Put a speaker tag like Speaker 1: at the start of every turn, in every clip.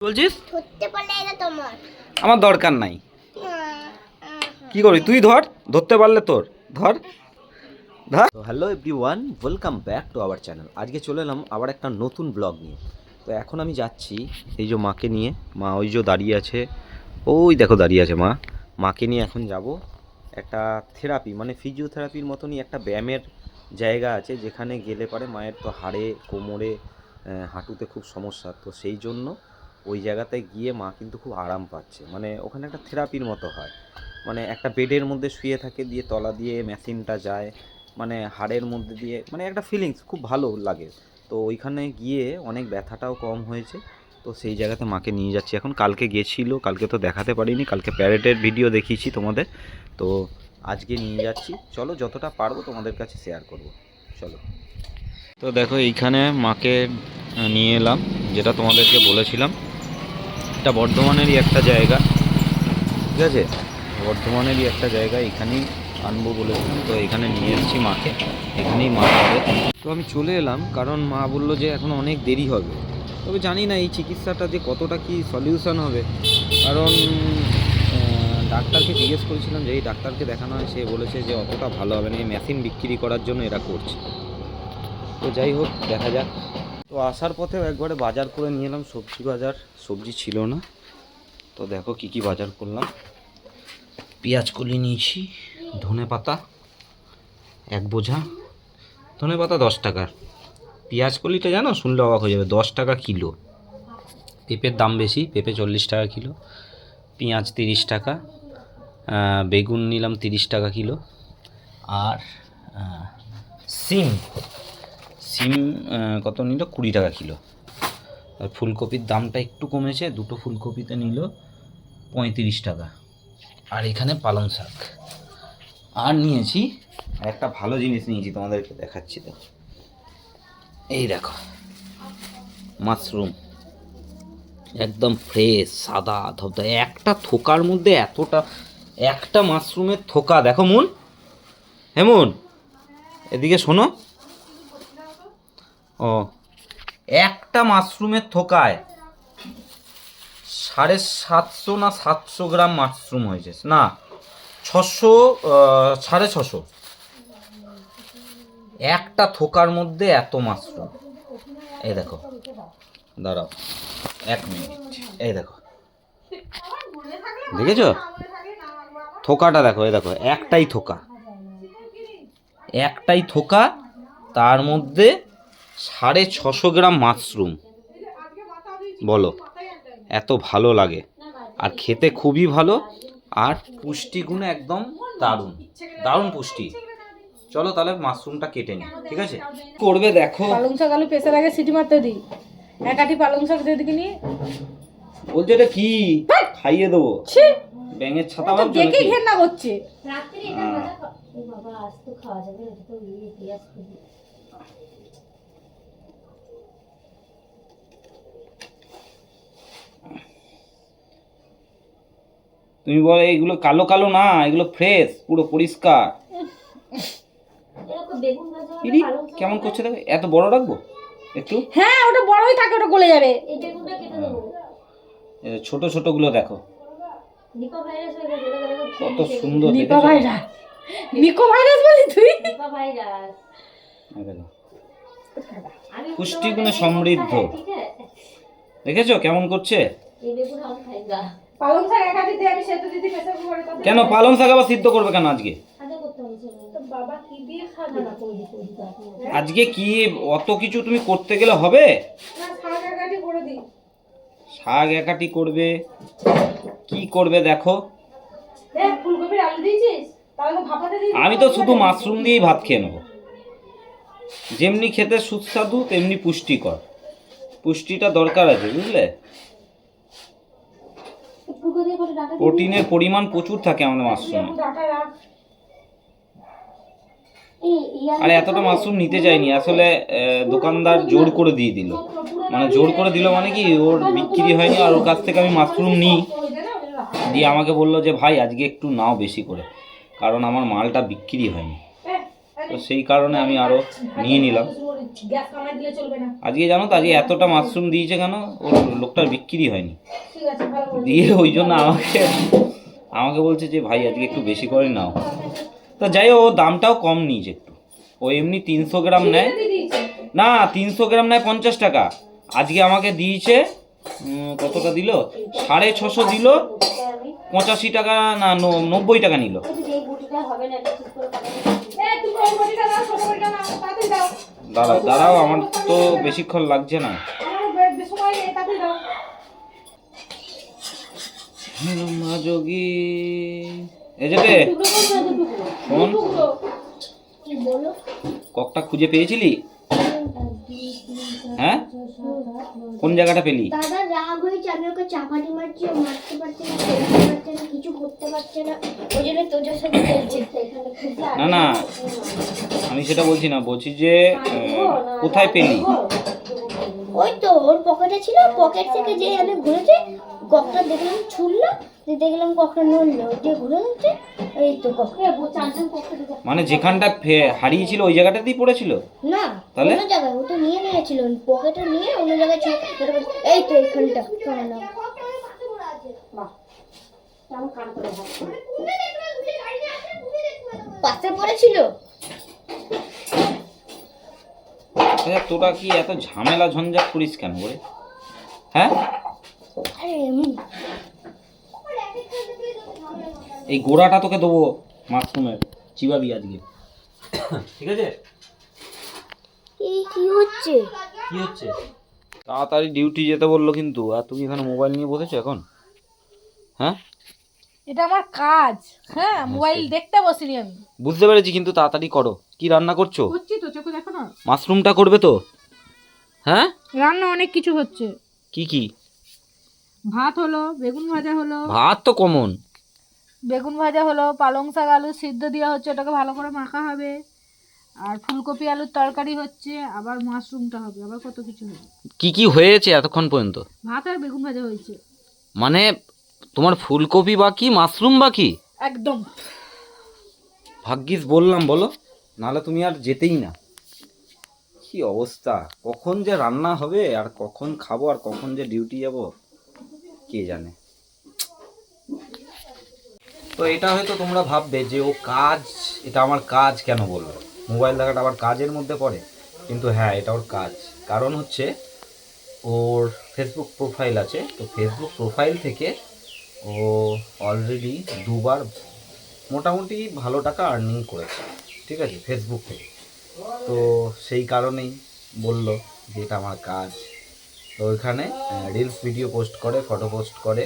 Speaker 1: বলছিস ধরতে পারলে এটা তোমার আমার দরকার নাই। কি করবি তুই? ধরতে পারলে তোর ধর। তো hello everyone, welcome back to our channel. আজকে চলে এলাম আবার একটা নতুন ব্লগ নিয়ে। তো এখন আমি যাচ্ছি এই যে মাকে নিয়ে, মা ওই যে দাঁড়িয়ে আছে, ওই দেখো দাঁড়িয়ে আছে মা। মাকে নিয়ে এখন যাব একটা থেরাপি, মানে ফিজিওথেরাপির মতনই একটা ব্যায়ামের জায়গা আছে, যেখানে গেলে পরে মায়ের তো হাড়ে, কোমরে, হাঁটুতে খুব সমস্যা। তো সেই জন্য ওই জায়গাটায় গিয়ে মা কিন্তু খুব আরাম পাচ্ছে। মানে ওখানে একটা থেরাপির মতো হয়, মানে একটা বেডের মধ্যে শুয়ে থাকে, দিয়ে তলা দিয়ে মেশিনটা যায়, মানে হাড়ের মধ্যে দিয়ে, মানে একটা ফিলিংস খুব ভালো লাগে। তো ওইখানে গিয়ে অনেক ব্যথাটাও কম হয়েছে। তো সেই জায়গাতে মাকে নিয়ে যাচ্ছি এখন। কালকে গেছিলো, কালকে তো দেখাতে পারিনি, কালকে প্যারেডের ভিডিও দেখিয়েছি তোমাদের। তো আজকে নিয়ে যাচ্ছি, চলো যতটা পারবো তোমাদের কাছে শেয়ার করব, চলো। তো দেখো এইখানে মাকে নিয়ে এলাম, যেটা তোমাদেরকে বলেছিলাম, এটা বর্ধমানেরই একটা জায়গা, ঠিক আছে, বর্ধমানেরই একটা জায়গা, এখানেই আনবো বলেছিলাম। তো এখানে নিয়ে এসেছি মাকে, এখানেই মা হবে। তো আমি চলে এলাম, কারণ মা বললো যে এখন অনেক দেরি হবে। তবে জানি না এই চিকিৎসাটা যে কতটা কি সলিউশন হবে, কারণ ডাক্তারকে জিজ্ঞেস করেছিলাম, যে এই ডাক্তারকে দেখানো হয়, সে বলেছে যে অতটা ভালো হবে না, এই মেশিন বিক্রি করার জন্য এরা করছে। তো যাই হোক, দেখা যাক। তো আসার পথেও একবারে বাজার করে নিয়ে এলাম, সবজি বাজার, সবজি ছিল না। তো দেখো কি কি বাজার করলাম। পেঁয়াজ কলি নিয়েছি, ধনে পাতা 1 বোঝা, ধনে পাতা 10 টাকার, পেঁয়াজ কলিটা জানো শুনলে অবাক হয়ে যাবে, 10 টাকা কিলো। পেঁপের দাম বেশি, পেঁপে 40 টাকা কিলো, পেঁয়াজ 30 টাকা, বেগুন নিলাম 30 টাকা কিলো, আর সিম সিম কত নিল, 20 টাকা কিলো। আর ফুলকপির দামটা একটু কমেছে, দুটো ফুলকপিতে নিল 35 টাকা। আর এখানে পালং শাক। আর নিয়েছি একটা ভালো জিনিস নিয়েছি, তোমাদেরকে দেখাচ্ছি। দেখো, এই দেখো মাশরুম, একদম ফ্রেশ সাদা ধবধবে, একটা থোকার মধ্যে এতটা, একটা মাশরুমের থোকা দেখো। হেমুন এদিকে শোনো, ও একটা মাশরুমের থোকায় 750 না 700 গ্রাম মাশরুম হয়েছে, না 600, 650, একটা থোকার মধ্যে এত মাশরুম। এই দেখো, দাঁড়াও 1 মিনিট, এই দেখো, দেখেছো থোকাটা? দেখো, এই দেখো, একটাই থোকা, তার মধ্যে 650 গ্রাম মাশরুম। বলো, এত ভালো লাগে, আর খেতে খুবই ভালো, আর পুষ্টিগুণে একদম দারুণ, দারুণ পুষ্টি। চলো তাহলে মাশরুমটা কেটে নিই, ঠিক আছে? করবে দেখো,
Speaker 2: পালং শাক আলু প্রেসার আগে সিটি মারতে দিই, এক আটি পালং শাক দিয়ে দিকে নিয়ে
Speaker 1: বলছে এটা কি খাইয়ে দেবো, ব্যাঙের ছাতা ভাবছো
Speaker 2: দেখে ঘেন্না করছে।
Speaker 1: তুমি বলো এইগুলো কালো কালো না, এগুলো ফ্রেশ, পুরো পরিষ্কার। কেমন করছে দেখো, এত বড় রাখবো একটু?
Speaker 2: হ্যাঁ ওটা বড়ই থাকে, ওটা গলে যাবে।
Speaker 1: ছোট ছোট গুলো দেখো কত সুন্দর,
Speaker 2: নিপা ভাইরাস, নিকো ভাইরাস বলি তুই? নিপা ভাইরাস
Speaker 1: পুষ্টিগুণে সমৃদ্ধ, দেখেছো কেমন করছে?
Speaker 2: পালং শাক এক আটি দিয়ে আমি সেদ্ধ দিতে প্রেসার কুকারে।
Speaker 1: কেন পালং শাক আবার সিদ্ধ করবে কেন আজকে?
Speaker 2: বাবা কি দিয়ে খাবে?
Speaker 1: আজকে কি অত কিছু তুমি করতে গেলে হবে?
Speaker 2: না শাক এক আটি করে দিই।
Speaker 1: শাক একাটি করবে, কি করবে দেখো।
Speaker 2: ফুলকপির আলু দিয়েছিস? তাহলে তো ভাপাতে দিই।
Speaker 1: আমি তো শুধু মাশরুম দিয়েই ভাত খেয়ে নেবো। যেমনি খেতে সুস্বাদু, তেমনি পুষ্টিকর, পুষ্টিটা দরকার আছে, বুঝলে? প্রোটিনের পরিমাণ প্রচুর থাকে আমাদের মাশরুমে। আরে এতটা মাশরুম নিতে চাইনি আসলে, দোকানদার জোর করে দিয়ে দিল, মানে জোর করে দিল মানে কি, ওর বিক্রি হয়নি, আর ওর কাছ থেকে আমি মাশরুম নিই, দিয়ে আমাকে বললো যে ভাই আজকে একটু নাও বেশি করে, কারণ আমার মালটা বিক্রি হয়নি। তো সেই কারণে আমি আরও নিয়ে নিলাম।
Speaker 2: গ্যাস কামাই দিলে চলবে না।
Speaker 1: আজকে জানো তো আজকে এতটা মাশরুম দিয়েছে কেন, ওর লোকটার বিক্রি হয়নি,
Speaker 2: ঠিক আছে, ভালো করে
Speaker 1: দিয়ে ওই জন্য আমাকে বলছে যে ভাই আজকে একটু বেশি করে নাও। তো যাই হোক, ও দামটাও কম নিয়েছে একটু, ও এমনি 300 গ্রাম নেয় না, 300 গ্রাম নেয় 50 টাকা। আজকে আমাকে দিয়েছে কতটা দিল, 650 দিল, 85 টাকা না 90 টাকা নিল। দাঁড়াও দাঁড়াও, আমার তো বেশিক্ষণ লাগছে না। যোগী এই যে শোন, ককটা খুঁজে পেয়েছিলি? হ্যাঁ, কোন জায়গাটা পেলি?
Speaker 3: দাদা রাগ হয়েছে, আমি ওকে চাপাটি মারছি, ও মারতে পারছে না, খেলতে পারছে না, কিছু করতে পারছে না, ওই জন্য তোদের সাথে খেলছে।
Speaker 1: না না, আমি সেটা বলছি না, বলছি যে কোথায় পেলি?
Speaker 3: ওই তো ওর পকেটে ছিল, পকেট থেকে যে আমি ঘুরেছে, ককটা দেখলাম ছুড়লো, দেখলাম ককটা নড়লো, দিয়ে ঘুরে যাচ্ছে, এই তো ককটা।
Speaker 1: মানে যেখানটা হারিয়েছিল ওই জায়গাটাতেই পড়েছিল?
Speaker 3: না,
Speaker 1: তাহলে
Speaker 3: অন্য জায়গায় ও তো নিয়ে নিয়েছিল, পকেটে নিয়ে অন্য জায়গায় ছিল, এই তো এখানটা পাশে পড়েছিল।
Speaker 1: তোরা কি এত ঝামেলা ঝঞ্ঝাট করিস কেন করে? হ্যাঁ,
Speaker 3: আরে এমনি
Speaker 1: এই গোড়াটা তোকে দেবো মাশরুমের, চিবাবি আজকে, ঠিক আছে?
Speaker 3: এই কি হচ্ছে?
Speaker 1: কি হচ্ছে? তাড়াতাড়ি ডিউটি যেতে বললো কিন্তু, আর তুমি এখানে মোবাইল নিয়ে বসেছো এখন? হ্যাঁ,
Speaker 2: এটা আমার কাজ। হ্যাঁ, মোবাইল দেখতে বসিনি আমি।
Speaker 1: বুঝতে পেরেছি, কিন্তু তাড়াতাড়ি করো। কি রান্না করছো?
Speaker 2: করছি তো, চোখে দেখো না।
Speaker 1: মাশরুমটা করবে তো? হ্যাঁ,
Speaker 2: রান্না অনেক কিছু হচ্ছে।
Speaker 1: কি কি?
Speaker 2: ভাত হলো, বেগুন ভাজা হলো।
Speaker 1: ভাত তো কমন।
Speaker 2: বেগুন ভাজা হলো, পালং শাক আলু সিদ্ধ দেওয়া হচ্ছে, ওটাকে ভালো করে মাখা হবে। আর ফুলকপি আলুর তরকারি হচ্ছে, আবার মাশরুমটা হবে, আবার কত কিছু হবে।
Speaker 1: কি কি হয়েছে এতক্ষণ পর্যন্ত?
Speaker 2: ভাত আর বেগুন ভাজা হয়েছে।
Speaker 1: মানে তোমার ফুলকপি বাকি, মাশরুম বাকি?
Speaker 2: একদম।
Speaker 1: ভাগ্যিস বললাম, বলো, নাহলে তুমি আর যেতেই না। কি অবস্থা, কখন যে রান্না হবে আর কখন খাবো আর কখন যে ডিউটি যাব কে জানে। তো এটা হয়তো তোমরা ভাববে যে ও কাজ, এটা আমার কাজ কেন বলবো, মোবাইল দেখাটা আবার কাজের মধ্যে পড়ে? কিন্তু হ্যাঁ, এটা ওর কাজ। কারণ হচ্ছে ওর ফেসবুক প্রোফাইল আছে, তো ফেসবুক প্রোফাইল থেকে ও অলরেডি দুবার মোটামুটি ভালো টাকা আর্নিং করেছে, ঠিক আছে, ফেসবুক থেকে। তো সেই কারণেই বললো যে এটা আমার কাজ। তো ওইখানে রিলস ভিডিও পোস্ট করে, ফটো পোস্ট করে,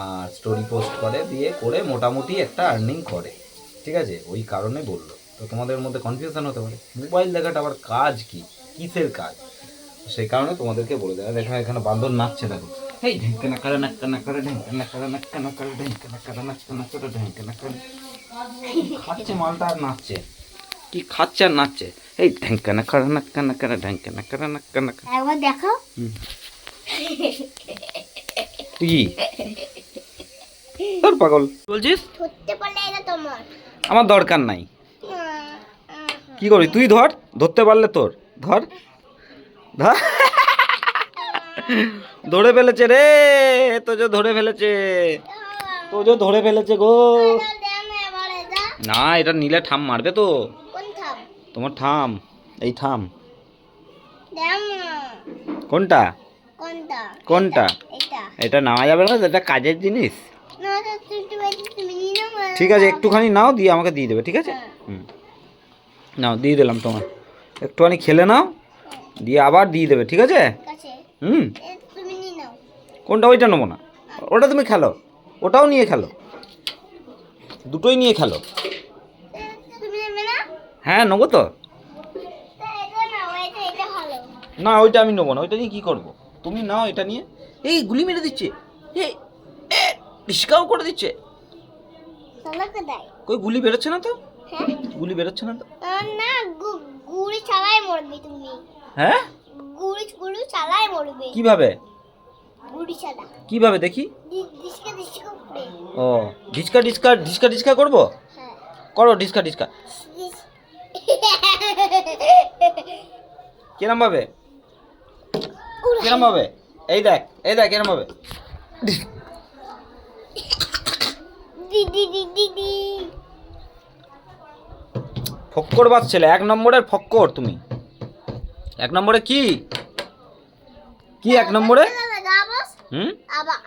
Speaker 1: আর স্টোরি পোস্ট করে, দিয়ে করে মোটামুটি একটা আর্নিং করে, ঠিক আছে, ওই কারণে বললো। তো তোমাদের মধ্যে কনফিউশন হতে পারে, মোবাইল দেখাটা আবার কাজ কি, কিসের কাজ, সেই কারণে তোমাদেরকে বলে দেয়। দেখো এখানে বান্দর নাচছে, দেখো, এই ঢেঙ্কানা করে নাক্কানা করে ঢেঙ্কানা করে নাক্কানা করে ঢেঙ্কানা করে নাক্কানা করে ঢেঙ্কানা করে খাচ্ছে মালটা আর নাচছে। কি খাচ্ছে আর নাচছে? এই ঢেঙ্কানা করে নাক্কানা করে ঢেঙ্কানা করে নাক্কানা করে।
Speaker 3: একবার দেখাও।
Speaker 1: কি তোর পাগল বলছিস?
Speaker 3: ধরতে পারলে এটা তোমার।
Speaker 1: আমার দরকার নাই। কি করি তুই? ধর, ধরতে পারলে তোর, ধর ধর। ধরে ফেলেছে রে, তোজো ধরে ফেলেছে, তোজো ধরে ফেলেছে গো। না, এটা নিলে ঠাম মারবে তো। তোমার ঠাম, এই ঠাম। কোনটা কোনটা? এটা নেওয়া যাবে না, এটা কাজের জিনিস। ঠিক আছে, একটুখানি নাও, দিয়ে আমাকে দিয়ে দেবে, ঠিক আছে? নাও, দিয়ে দিলাম তোমার, একটুখানি খেলে নাও, দিয়ে আবার দিয়ে দেবে, ঠিক আছে? কোনটা? ওইটা নেবো না, ওটা তুমি খেলো, ওটাও নিয়ে খেলো, দুটোই নিয়ে খেলো। হ্যাঁ, নেবো তো। না, ওইটা আমি নেবো না, ওইটা নিয়ে কী করবো? তুমি নাও এটা নিয়ে। এই গুলি মেরে দিচ্ছে, এই পিসকাও করে দিচ্ছে। কই গুলি বেরোচ্ছে না তো? গুলি বেরোচ্ছে না তো?
Speaker 3: না, গুলি চালাই মরবি তুমি।
Speaker 1: হ্যাঁ,
Speaker 3: গুলি চালাই মরবি।
Speaker 1: কিভাবে?
Speaker 3: গুলি চালা
Speaker 1: কিভাবে দেখি?
Speaker 3: ডিসকা ডিসকা করে।
Speaker 1: ও, ডিসকা ডিসকা ডিসকা ডিসকা করবো?
Speaker 3: হ্যাঁ,
Speaker 1: করো ডিসকা ডিসকা। কিরম ভাবে কিরম ভাবে? এই দেখ কিরম ভাবে।
Speaker 3: দিদি দিদি দিদি
Speaker 1: ফক্কর বাস ছেলে, 1 নম্বরের ফক্কর তুমি। 1 নম্বরে কি কি 1 নম্বরে?
Speaker 3: আবাস
Speaker 1: হুম,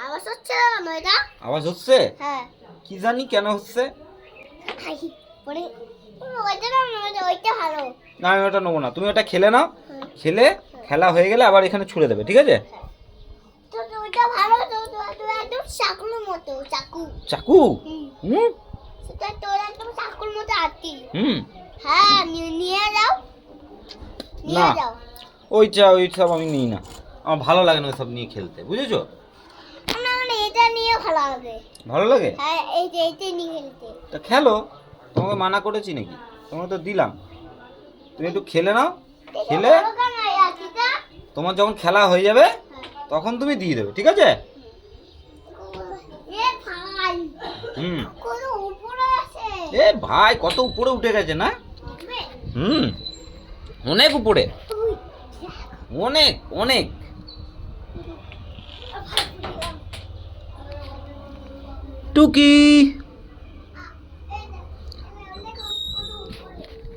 Speaker 3: আবাস হচ্ছে না এটা?
Speaker 1: আওয়াজ হচ্ছে?
Speaker 3: হ্যাঁ
Speaker 1: কি জানি কেন হচ্ছে।
Speaker 3: খাই পরে ওইটা না ওইটা ভালো।
Speaker 1: না আমি ওটা নেবো না, তুমি ওটা খেলে নাও। খেলে খেলা হয়ে গেলে আবার এখানে ছুড়ে দেবে, ঠিক আছে?
Speaker 3: তো ওইটা ভালো তো তো একদম চাকুর মতো চাকু।
Speaker 1: চাকু? হুম
Speaker 3: সেটা তোর একদম চাকুর মতো আটি।
Speaker 1: হুম।
Speaker 3: হ্যাঁ নিয়ে যাও নিয়ে
Speaker 1: না
Speaker 3: যাও।
Speaker 1: ওই সব আমি নিই না, আমার ভালো লাগে না ওইসব নিয়ে খেলতে, বুঝেছো?
Speaker 3: না মানে এটা নিয়ে ভালো হবে।
Speaker 1: ভালো লাগে?
Speaker 3: হ্যাঁ এইটা নিয়ে খেলতে।
Speaker 1: তা খেলো, তোমাকে মানা করেছি নাকি? তোমাকে তো দিলাম, তুমি একটু খেলে নাও। খেলে
Speaker 3: ভালো কেন এই আটিটা?
Speaker 1: তোমার যখন খেলা হয়ে যাবে তখন তুমি দিয়ে দেবে, ঠিক আছে?
Speaker 3: এ ভাই
Speaker 1: হুম।
Speaker 3: কত উপরে আছে।
Speaker 1: এ ভাই কত উপরে উঠে গেছে না?
Speaker 3: উঠবে?
Speaker 1: হুম, অনেক উপরে,
Speaker 3: উই,
Speaker 1: অনেক অনেক। টুকি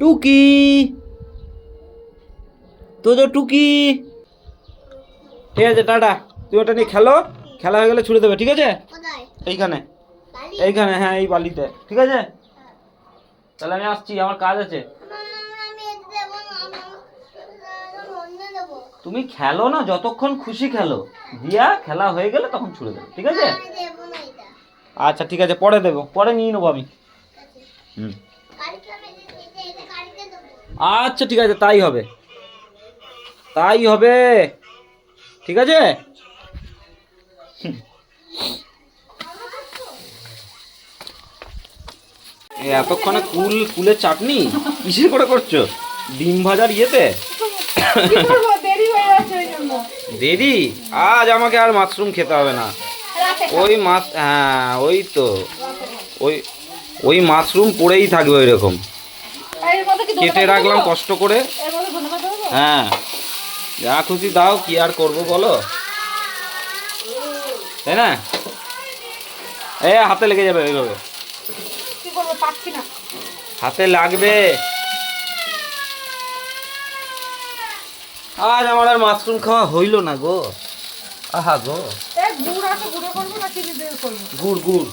Speaker 1: টুকি তো টুকি, ঠিক আছে টাটা। তুমি ওটা নিয়ে খেলো, খেলা হয়ে গেলে ছুড়ে দেবে, ঠিক আছে?
Speaker 3: কোথায়?
Speaker 1: এইখানে
Speaker 3: বালি?
Speaker 1: এইখানে, হ্যাঁ এই বালিতে, ঠিক আছে? তাহলে আমি আসছি, আমার কাজ আছে।
Speaker 3: আমি এটা দেবো না, আমি অন্য দেবো।
Speaker 1: তুমি খেলো না, যতক্ষণ খুশি খেলো, দিয়া খেলা হয়ে গেলে তখন ছুড়ে দেবে, ঠিক আছে?
Speaker 3: আমি দেবো না এটা।
Speaker 1: আচ্ছা ঠিক আছে, পরে দেবো, পরে নিয়ে নেবো আমি। হুম,
Speaker 3: কালকে আমি এটা কালকে দেবো।
Speaker 1: আচ্ছা ঠিক আছে, তাই হবে, তাই হবে, ঠিক আছে? এই এতক্ষণে কুলের চাটনি কিসের করে করছো? ডিম ভাজার ইয়েতে?
Speaker 2: কি করবো, দেরি হয়ে যাচ্ছে ওই জন্য।
Speaker 1: দেরি? আজ আমাকে আর মাশরুম খেতে হবে না।
Speaker 2: রাতে
Speaker 1: ওই মাছ, হ্যাঁ ওই তো, ওই মাশরুম পড়েই থাকবে ওই রকম,
Speaker 2: আর এর মধ্যে কি
Speaker 1: কেটে
Speaker 2: ধনেপাতা
Speaker 1: রাখলাম
Speaker 2: দেবো?
Speaker 1: কষ্ট করে।
Speaker 2: এর মধ্যে ধনেপাতা দেবো?
Speaker 1: হ্যাঁ যা খুশি দাও, কি আর করবো বলো, তাই না? এ হাতে লেগে যাবে ওইভাবে,
Speaker 2: কি করবো, পাচ্ছি না।
Speaker 1: হাতে লাগবে। আজ আমার আর মাশরুম খাওয়া হইলো না গো, আহা গো।
Speaker 2: গুড় আছে, গুঁড়ো করবো না চিনি দিয়ে করবো?
Speaker 1: গুড় গুড়,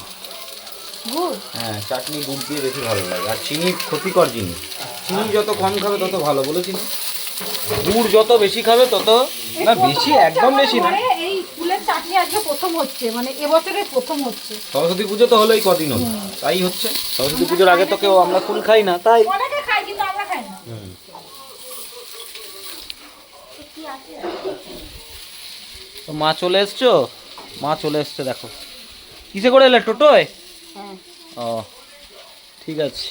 Speaker 2: গুড়।
Speaker 1: হ্যাঁ চাটনি গুড় দিয়ে বেশি ভালো লাগে। আর চিনি ক্ষতিকর জিনিস, চিনি যত কম খাবে তত ভালো, বলেছি না? গুড় যত বেশি খাবে তত, না বেশি একদম বেশি না।
Speaker 2: এই ফুলের চাটনি আজকে প্রথম হচ্ছে, মানে এবছরে প্রথম হচ্ছে।
Speaker 1: সরস্বতী পুজো তো হলো এই কদিন হলো, তাই হচ্ছে। সরস্বতী পুজোর আগে তো কেউ আমরা ফুল খাই না, তাই।
Speaker 2: অনেকে খায় কিন্তু আমরা খাই না।
Speaker 1: হুম। তো মা চলে এসছো? মা চলে এসছে, দেখো কিসে করে এলে, টোটোয়?
Speaker 2: হ্যাঁ।
Speaker 1: ও ঠিক আছে।